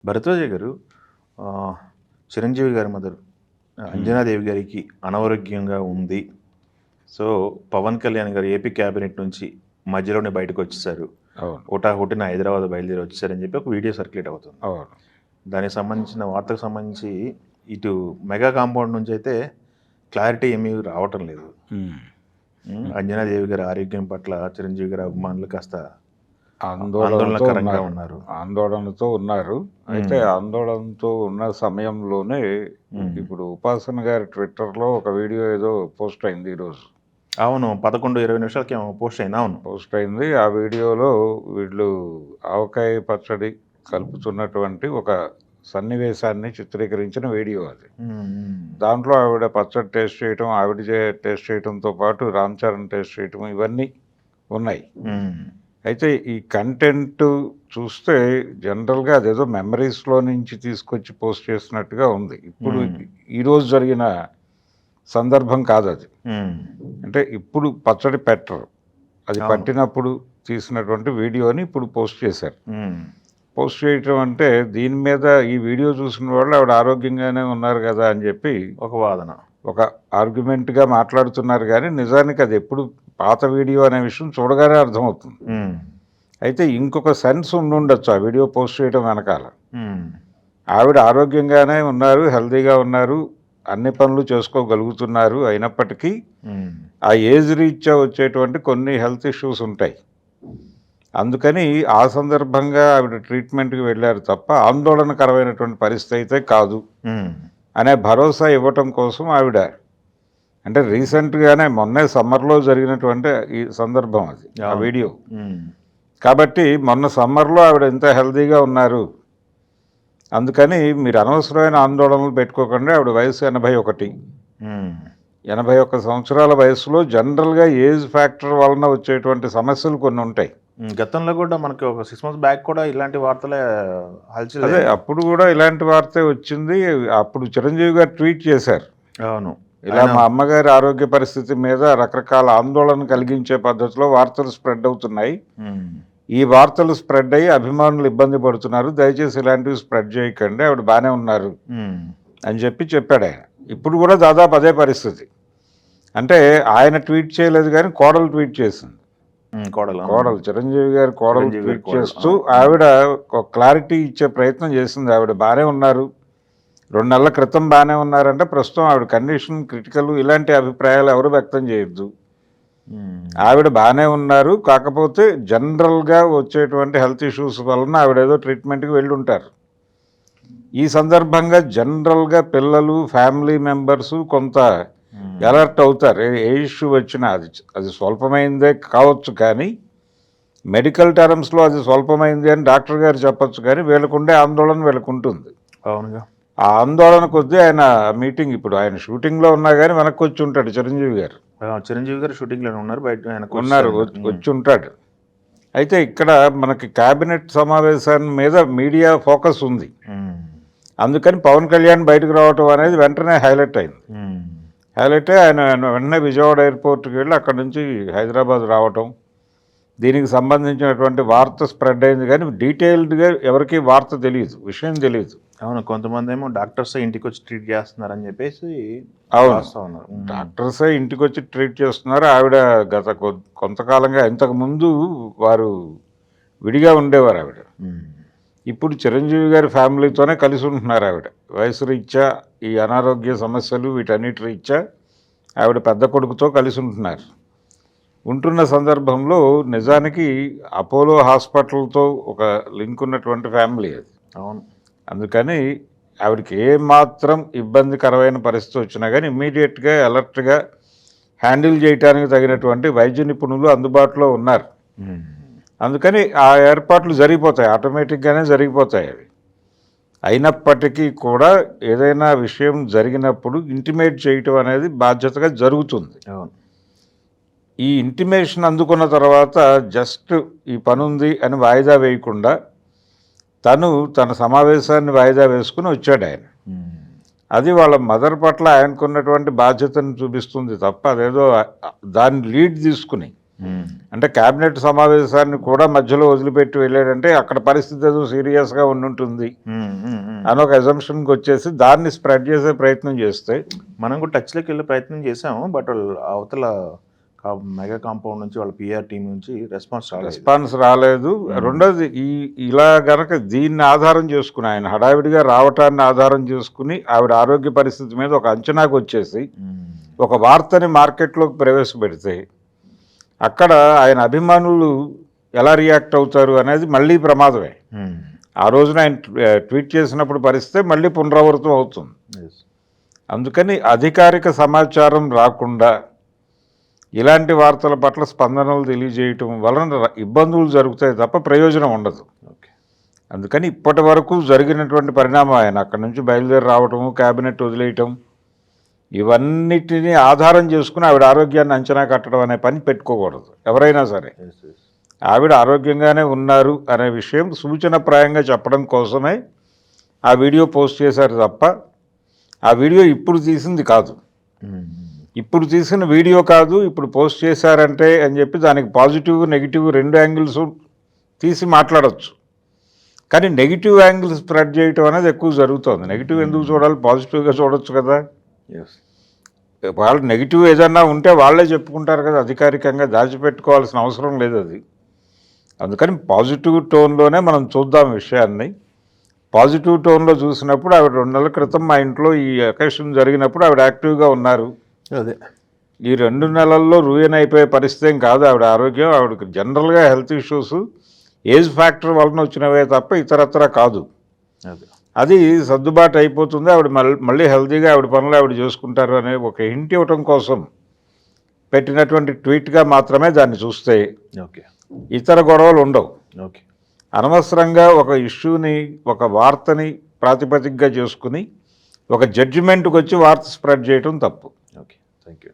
భరద్వాజ గారు ఆహ్, చిరంజీవి గారి మదర్ హ్మ్. అంజనాదేవి గారికి అనారోగ్యంగా ఉంది. సో, పవన్ కళ్యాణ్ గారు ఏపీ క్యాబినెట్ నుంచి మధ్యలోనే బయటకొచ్చేసారు. అవును. హుటాహుటిన హైదరాబాద్ బయలుదేరి వచ్చేసారని చెప్పి ఒక వీడియో సర్క్యులేట్ అవుతుంది. అవును. దానికి సంబంధించిన వార్తకు సంబంధించి ఇటు మెగా కాంపౌండ్ నుంచయితే క్లారిటీ ఏమీ రావటం లేదు. హ్మ్. హ్మ్. అంజనాదేవి గారి ఆరోగ్యం పట్ల చిరంజీవి గారి అభిమానులు కాస్త ఆందోళనతో ఆందోళనకరంగా ఉన్నారు. ఉన్నారు. ఆందోళనతో ఉన్నారు. అయితే ఆందోళనతో ఉన్న సమయంలోనే ఇప్పుడు ఉపాసన గారి ట్విట్టర్‌లో ఒక వీడియో ఏదో పోస్ట్ అయింది ఈరోజు. అవును. 11, 20 నిమిషాలకేమో పోస్ట్ అయింది. అవును. పోస్ట్ అయింది. ఆ వీడియోలో వీళ్ళు ఆవకాయ పచ్చడి కలుపుతున్నటువంటి ఒక సన్నివేశాన్ని చిత్రీకరించిన వీడియో అది. దాంట్లో ఆవిడ పచ్చడి టేస్ట్ చేయటం, టేస్ట్ చేయటంతో పాటు రామ్ చరణ్ టేస్ట్ చేయటం ఇవన్నీ ఉన్నాయి. అయితే ఈ కంటెంట్ చూస్తే జనరల్‌గా అదేదో మెమరీస్‌లో నుంచి తీసుకొచ్చి పోస్ట్ చేసినట్టుగా ఉంది. ఇప్పుడు ఈరోజు జరిగిన సందర్భం కాదది. అంటే ఇప్పుడు పచ్చడి పెట్టరు. అది అవును. పట్టినప్పుడు తీసినటువంటి వీడియోని ఇప్పుడు పోస్ట్ చేశారు. పోస్ట్ చేయటం అంటే దీని మీద ఈ వీడియో చూసిన వాళ్ళు ఆవిడ ఆరోగ్యంగానే ఉన్నారు గదా అని చెప్పి ఒక వాదన. ఒక ఆర్గ్యుమెంట్‌గా మాట్లాడుతున్నారు గానీ, నిజానికి అది ఎప్పుడు పాత వీడియో అనే విషయం చూడగానే అర్థమవుతుంది. అయితే ఇంకొక సెన్స్ ఉండుండొచ్చు ఆ వీడియో పోస్ట్ చేయడం వెనకాల. ఆవిడ ఆరోగ్యంగానే ఉన్నారు, హెల్తీగా ఉన్నారు, అన్ని పనులు చేసుకోగలుగుతున్నారు. అయినప్పటికీ ఆ ఏజ్ రీత్యా వచ్చేటువంటి కొన్ని హెల్త్ ఇష్యూస్ ఉంటాయి. అందుకని ఆ సందర్భంగా ఆవిడ ట్రీట్మెంట్‌కి వెళ్లారు తప్ప ఆందోళనకరమైనటువంటి పరిస్థితి అయితే కాదు అనే భరోసా ఇవ్వటం కోసం ఆవిడ అంటే రీసెంట్‌గానే మొన్నే సమ్మర్‌లో జరిగినటువంటి ఈ సందర్భం అది ఆ అవును. వీడియో. కాబట్టి మొన్న సమ్మర్‌లో ఆవిడ ఇంత హెల్తీగా ఉన్నారు. అందుకని మీరు అనవసరమైన ఆందోళనలు పెట్టుకోకండి. ఆవిడ వయసు 81. 81 సంవత్సరాల వయసులో జనరల్‌గా ఏజ్ ఫ్యాక్టర్ వలన వచ్చేటువంటి సమస్యలు కొన్ని ఉంటాయి. గతంలో కూడా మనకి ఒక 6 మంత్స్ బ్యాక్ కూడా ఇలాంటి వార్తలే హల్చల్ అదే అప్పుడు కూడా ఇలాంటి వార్తే వచ్చింది. అప్పుడు చిరంజీవి గారు ట్వీట్ చేశారు. అవును. ఇలా మా అమ్మగారి ఆరోగ్య పరిస్థితి మీద రకరకాల ఆందోళన కలిగించే పద్ధతిలో వార్తలు స్ప్రెడ్ అవుతున్నాయి. ఈ వార్తలు స్ప్రెడ్ అయ్యి అభిమానులు ఇబ్బంది పడుతున్నారు. దయచేసి ఇలాంటివి స్ప్రెడ్ చేయకండి. ఆవిడ బాగానే ఉన్నారు అని చెప్పాడు ఆయన. ఇప్పుడు కూడా దాదాపు అదే పరిస్థితి. అంటే ఆయన ట్వీట్ చేయలేదు కానీ కోడలు ట్వీట్ చేసింది. కోడలు చిరంజీవి గారి కోడలు ట్వీట్ చేస్తూ ఆవిడ ఒక క్లారిటీ ఇచ్చే ప్రయత్నం చేసింది. ఆవిడ బాగానే ఉన్నారు, 2 నెలల క్రితం బాగానే ఉన్నారంటే ప్రస్తుతం ఆవిడ కండిషన్ క్రిటికల్, ఇలాంటి అభిప్రాయాలు ఎవరు వ్యక్తం చేయొద్దు. ఆవిడ బాగానే ఉన్నారు, కాకపోతే జనరల్గా వచ్చేటువంటి హెల్త్ ఇష్యూస్ వలన ఆవిడ ఏదో ట్రీట్మెంట్కి వెళ్ళి ఉంటారు. ఈ సందర్భంగా జనరల్గా పిల్లలు, ఫ్యామిలీ మెంబర్సు కొంత అలర్ట్ అవుతారు. ఏ ఇష్యూ వచ్చినా అది స్వల్పమైందే కావచ్చు, కానీ మెడికల్ టర్మ్స్లో అది స్వల్పమైంది అని డాక్టర్ గారు చెప్పచ్చు, కానీ వీళ్ళకుండే ఆందోళన వీళ్ళకుంటుంది. అవునుగా. ఆ ఆందోళన కొద్దీ ఆయన మీటింగ్, ఇప్పుడు ఆయన షూటింగ్లో ఉన్నా కానీ వెనక్కి వచ్చి ఉంటాడు చిరంజీవి గారు. చిరంజీవి గారు షూటింగ్లోనే ఉన్నారు, బయట వచ్చి ఉంటాడు. అయితే ఇక్కడ మనకి క్యాబినెట్ సమావేశాన్ని మీద మీడియా ఫోకస్ ఉంది. అందుకని పవన్ కళ్యాణ్ బయటకు రావటం అనేది వెంటనే హైలైట్ అయింది. హైలైట్ అయ్యి ఆయన వెంటనే విజయవాడ ఎయిర్పోర్ట్కి వెళ్ళి అక్కడి నుంచి హైదరాబాద్ రావటం, దీనికి సంబంధించినటువంటి వార్త స్ప్రెడ్ అయింది. కానీ డీటెయిల్డ్గా ఎవరికి వార్త తెలియదు, విషయం తెలియదు. అవును. కొంతమంది ఏమో డాక్టర్స్ ఇంటికి వచ్చి ట్రీట్ చేస్తున్నారని చెప్పేసి అవును, డాక్టర్సే ఇంటికి వచ్చి ట్రీట్ చేస్తున్నారు. ఆవిడ గత కొంతకాలంగా ఇంతకుముందు వారు విడిగా ఉండేవారు ఆవిడ. ఇప్పుడు చిరంజీవి గారి ఫ్యామిలీతోనే కలిసి ఉంటున్నారు ఆవిడ. వయసు రీత్యా ఈ అనారోగ్య సమస్యలు వీటన్నిటి రీత్యా ఆవిడ పెద్ద కొడుకుతో కలిసి ఉంటున్నారు. ఉంటున్న సందర్భంలో నిజానికి అపోలో హాస్పిటల్తో ఒక లింక్ ఉన్నటువంటి ఫ్యామిలీ అది. అవును. అందుకని ఆవిడకి ఏమాత్రం ఇబ్బందికరమైన పరిస్థితి వచ్చినా కానీ ఇమ్మీడియట్గా అలర్ట్గా హ్యాండిల్ చేయడానికి తగినటువంటి వైద్య నిపుణులు అందుబాటులో ఉన్నారు. అందుకని ఆ ఏర్పాట్లు జరిగిపోతాయి, ఆటోమేటిక్గానే జరిగిపోతాయి అవి. అయినప్పటికీ కూడా ఏదైనా విషయం జరిగినప్పుడు ఇంటిమేట్ చేయటం అనేది బాధ్యతగా జరుగుతుంది. ఈ ఇంటిమేషన్ అందుకున్న తర్వాత జస్ట్ ఈ పని ఉంది అని వాయిదా వేయకుండా తన సమావేశాన్ని వాయిదా వేసుకుని వచ్చాడు ఆయన. అది వాళ్ళ మదర్ పట్ల ఆయనకున్నటువంటి బాధ్యతను చూపిస్తుంది తప్ప అదేదో దాన్ని లీడ్ తీసుకుని అంటే కేబినెట్ సమావేశాన్ని కూడా మధ్యలో వదిలిపెట్టి వెళ్ళాడంటే అక్కడ పరిస్థితి ఏదో సీరియస్గా ఉండుంటుంది అని ఒక అజంప్షన్కి వచ్చేసి దాన్ని స్ప్రెడ్ చేసే ప్రయత్నం చేస్తే మనం కూడా టచ్లోకి వెళ్ళే ప్రయత్నం చేసాము, బట్ అవతల మెగా కాంపౌండ్ నుంచి వాళ్ళ పిఆర్ టీం నుంచి రెస్పాన్స్ రాలేదు. రెండోది ఇలా గనక దీన్ని ఆధారం చేసుకుని ఆయన హడావిడిగా రావటాన్ని ఆధారం చేసుకుని ఆవిడ ఆరోగ్య పరిస్థితి మీద ఒక అంచనాకు వచ్చేసి ఒక వార్తని మార్కెట్లోకి ప్రవేశపెడితే అక్కడ ఆయన అభిమానులు ఎలా రియాక్ట్ అవుతారు అనేది మళ్ళీ ప్రమాదమే. ఆ రోజున ఆయన ట్వీట్ చేసినప్పుడు పరిస్థితి మళ్ళీ పునరావృతం అవుతుంది. అందుకని అధికారిక సమాచారం రాకుండా ఇలాంటి వార్తల పట్ల స్పందనలు తెలియజేయటం వలన ఇబ్బందులు జరుగుతాయి తప్ప ప్రయోజనం ఉండదు. అందుకని ఇప్పటి వరకు జరిగినటువంటి పరిణామం ఆయన అక్కడి నుంచి బయలుదేరి రావటము, క్యాబినెట్ వదిలేయటం, ఇవన్నిటినీ ఆధారం చేసుకుని ఆవిడ ఆరోగ్యాన్ని అంచనా కట్టడం అనే పని పెట్టుకోకూడదు ఎవరైనా సరే. ఆవిడ ఆరోగ్యంగానే ఉన్నారు అనే విషయం సూచనప్రాయంగా చెప్పడం కోసమే ఆ వీడియో పోస్ట్ చేశారు తప్ప ఆ వీడియో ఇప్పుడు తీసింది కాదు. ఇప్పుడు తీసిన వీడియో కాదు, ఇప్పుడు పోస్ట్ చేశారంటే అని చెప్పి దానికి పాజిటివ్ నెగిటివ్ రెండు యాంగిల్స్ తీసి మాట్లాడవచ్చు. కానీ నెగిటివ్ యాంగిల్ స్ప్రెడ్ చేయటం అనేది ఎక్కువ జరుగుతుంది. నెగిటివ్ ఎందుకు చూడాలి, పాజిటివ్గా చూడొచ్చు కదా. వాళ్ళు నెగిటివ్ ఏదన్నా ఉంటే వాళ్ళే చెప్పుకుంటారు కదా, అధికారికంగా దాచిపెట్టుకోవాల్సిన అవసరం లేదు అది. అందుకని పాజిటివ్ టోన్లోనే మనం చూద్దాం విషయాన్ని. పాజిటివ్ టోన్లో చూసినప్పుడు ఆవిడ 2 నెలల క్రితం మా ఇంట్లో ఈ అకేషన్ జరిగినప్పుడు ఆవిడ యాక్టివ్గా ఉన్నారు. అదే ఈ 2 నెలల్లో రూయన్ అయిపోయే పరిస్థితి ఏం కాదు ఆవిడ ఆరోగ్యం. ఆవిడకి జనరల్గా హెల్త్ ఇష్యూస్ ఏజ్ ఫ్యాక్టర్ వలన వచ్చినవే తప్ప ఇతరత్ర కాదు. అది సర్దుబాటు అయిపోతుంది. ఆవిడ మళ్ళీ హెల్తీగా ఆవిడ పనులు ఆవిడ చేసుకుంటారు అనే ఒక హింట్ ఇవ్వటం కోసం పెట్టినటువంటి ట్వీట్గా మాత్రమే దాన్ని చూస్తే ఇతర గొడవలు ఉండవు. అనవసరంగా ఒక ఇష్యూని ఒక వార్తని ప్రాతిపదికగా చేసుకుని ఒక జడ్జిమెంట్కి వచ్చి వార్త స్ప్రెడ్ చేయటం తప్పు. Thank you.